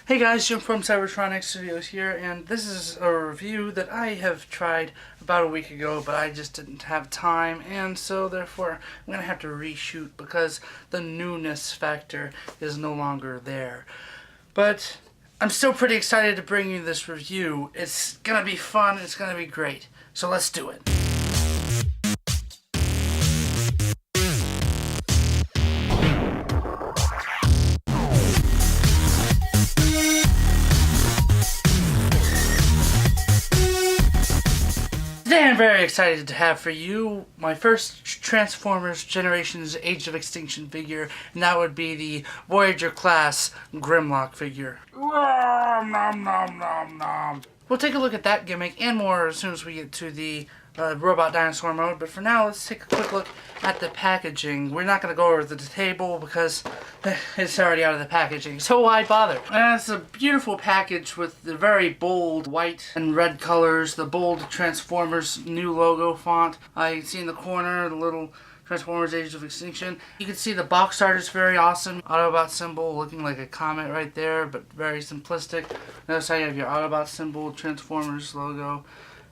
Hey guys, Jim from Cybertron-X Studios here, and this is a review that I have tried about a week ago, but I just didn't have time, and so therefore I'm going to have to reshoot because the newness factor is no longer there. But I'm still pretty excited to bring you this review. It's going to be fun, it's going to be great, so let's do it. Today I'm very excited to have for you my first Transformers Generations Age of Extinction figure, and that would be the Voyager class Grimlock figure. Nom, nom, nom, nom. We'll take a look at that gimmick and more as soon as we get to the robot dinosaur mode, but for now let's take a quick look at the packaging. We're not going to go over the table because it's already out of the packaging, so why bother? And it's a beautiful package with the very bold white and red colors, the bold Transformers new logo font. You can see in the corner the little Transformers Age of Extinction. You can see the box art is very awesome. Autobot symbol looking like a comet right there, but very simplistic. Notice how you have your Autobot symbol, Transformers logo.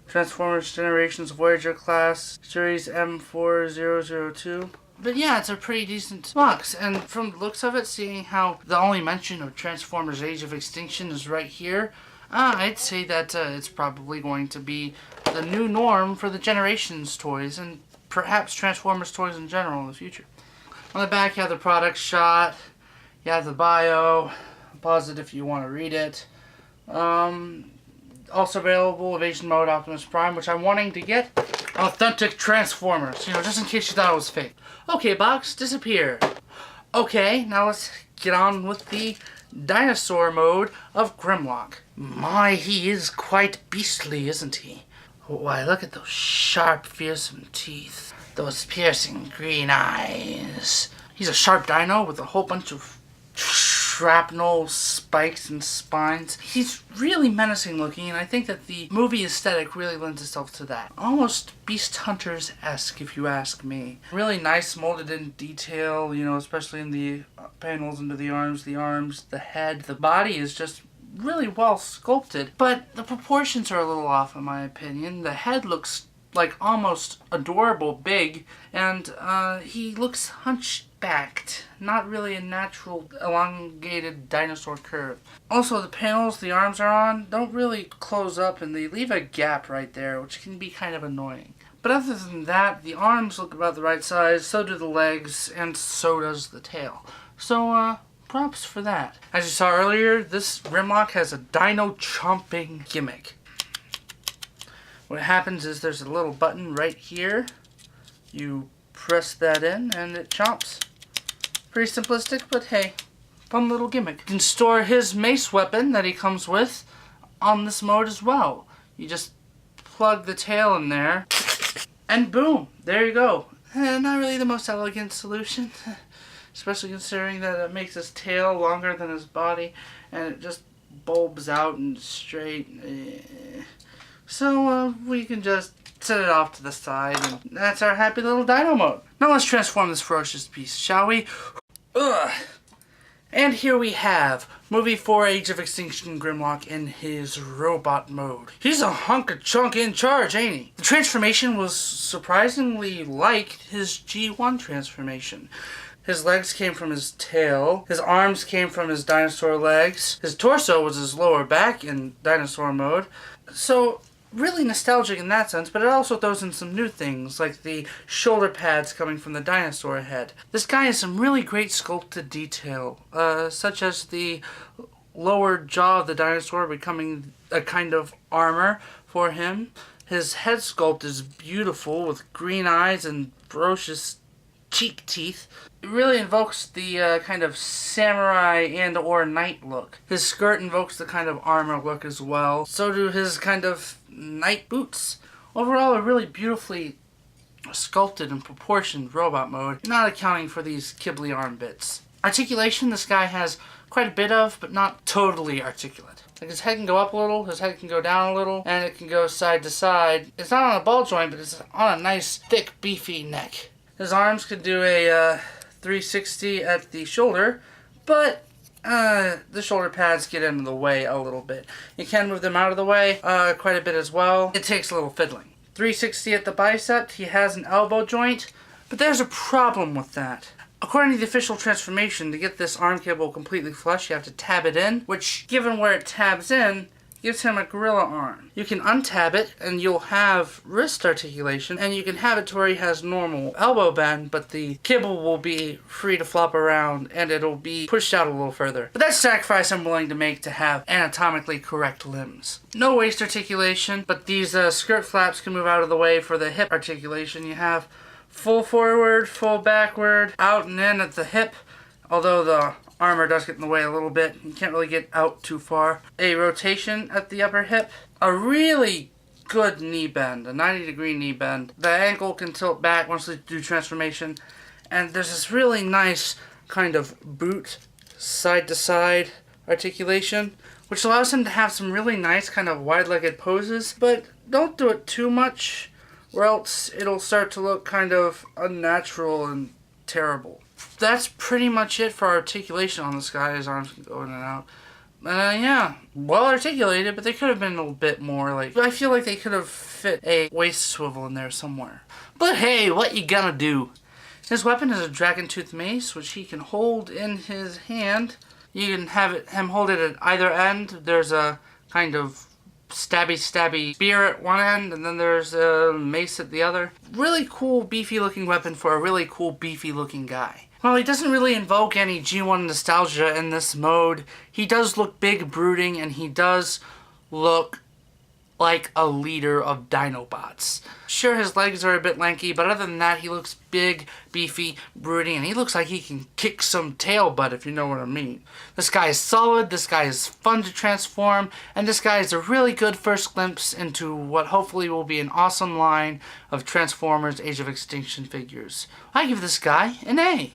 Transformers Generations Voyager class, Series M4002. But yeah, it's a pretty decent box, and from the looks of it, seeing how the only mention of Transformers Age of Extinction is right here, I'd say that it's probably going to be the new norm for the Generations toys, and perhaps Transformers toys in general in the future. On the back you have the product shot, you have the bio, pause it if you want to read it. Also available, Evasion Mode, Optimus Prime, which I'm wanting to get authentic Transformers, just in case you thought it was fake. Okay, box, disappear. Okay, now let's get on with the dinosaur mode of Grimlock. My, he is quite beastly, isn't he? Why, look at those sharp, fearsome teeth. Those piercing green eyes. He's a sharp dino with a whole bunch of shrapnel, spikes, and spines. He's really menacing looking, and I think that the movie aesthetic really lends itself to that. Almost Beast Hunters-esque, if you ask me. Really nice molded in detail, especially in the panels under the arms, the head. The body is just really well sculpted, but the proportions are a little off in my opinion. The head looks like almost adorable big, and he looks hunchbacked, not really a natural elongated dinosaur curve. Also, the panels the arms are on don't really close up, and they leave a gap right there, which can be kind of annoying. But other than that, the arms look about the right size, so do the legs, and so does the tail. So, props for that. As you saw earlier, this Grimlock has a dino chomping gimmick. What happens is there's a little button right here. You press that in and it chomps. Pretty simplistic, but hey, fun little gimmick. You can store his mace weapon that he comes with on this mode as well. You just plug the tail in there and boom, there you go. Not really the most elegant solution, especially considering that it makes his tail longer than his body and it just bulbs out and straight. So we can just set it off to the side, and that's our happy little dino mode. Now let's transform this ferocious beast, shall we? Ugh. And here we have Movie 4 Age of Extinction Grimlock in his robot mode. He's a hunk of chunk in charge, ain't he? The transformation was surprisingly like his G1 transformation. His legs came from his tail, his arms came from his dinosaur legs, his torso was his lower back in dinosaur mode. So, really nostalgic in that sense, but it also throws in some new things, like the shoulder pads coming from the dinosaur head. This guy has some really great sculpted detail, such as the lower jaw of the dinosaur becoming a kind of armor for him. His head sculpt is beautiful, with green eyes and ferocious cheek teeth. It really invokes the kind of samurai and or knight look. His skirt invokes the kind of armor look as well. So do his kind of knight boots. Overall, a really beautifully sculpted and proportioned robot mode, not accounting for these kibbly arm bits. Articulation, this guy has quite a bit of, but not totally articulate. Like his head can go up a little, his head can go down a little, and it can go side to side. It's not on a ball joint, but it's on a nice, thick, beefy neck. His arms could do a 360 at the shoulder, but the shoulder pads get into the way a little bit. You can move them out of the way quite a bit as well. It takes a little fiddling. 360 at the bicep. He has an elbow joint, but there's a problem with that. According to the official transformation, to get this arm cable completely flush, you have to tab it in, which, given where it tabs in, gives him a gorilla arm. You can untab it, and you'll have wrist articulation, and you can have it to where he has normal elbow bend, but the cable will be free to flop around, and it'll be pushed out a little further. But that's a sacrifice I'm willing to make to have anatomically correct limbs. No waist articulation, but these skirt flaps can move out of the way for the hip articulation. You have full forward, full backward, out and in at the hip, although the armor does get in the way a little bit. You can't really get out too far. A rotation at the upper hip. A really good knee bend, a 90-degree knee bend. The ankle can tilt back once they do transformation. And there's this really nice kind of boot side-to-side articulation, which allows him to have some really nice kind of wide-legged poses. But don't do it too much, or else it'll start to look kind of unnatural and terrible. That's pretty much it for articulation on this guy. His arms can go in and out. Yeah, well articulated, but they could have been a little bit more. Like, I feel like they could have fit a waist swivel in there somewhere. But hey, what you gonna do? His weapon is a dragon tooth mace, which he can hold in his hand. You can have him hold it at either end. There's a kind of stabby spear at one end, and then there's a mace at the other. Really cool, beefy looking weapon for a really cool, beefy looking guy. While he doesn't really invoke any G1 nostalgia in this mode, he does look big, brooding, and he does look like a leader of Dinobots. Sure, his legs are a bit lanky, but other than that, he looks big, beefy, brooding, and he looks like he can kick some tail butt, if you know what I mean. This guy is solid, this guy is fun to transform, and this guy is a really good first glimpse into what hopefully will be an awesome line of Transformers Age of Extinction figures. I give this guy an A.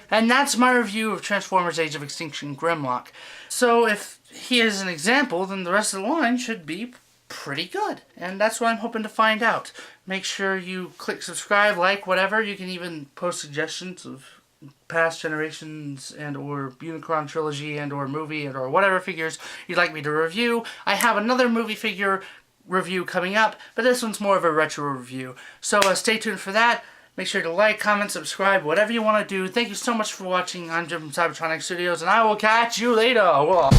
And that's my review of Transformers Age of Extinction Grimlock. So if he is an example, then the rest of the line should be pretty good. And that's what I'm hoping to find out. Make sure you click subscribe, like, whatever. You can even post suggestions of past generations and or Unicron trilogy and or movie and or whatever figures you'd like me to review. I have another movie figure review coming up, but this one's more of a retro review. So stay tuned for that. Make sure to like, comment, subscribe, whatever you want to do. Thank you so much for watching. I'm Jim from Cybertron-X Studios, and I will catch you later. Whoa.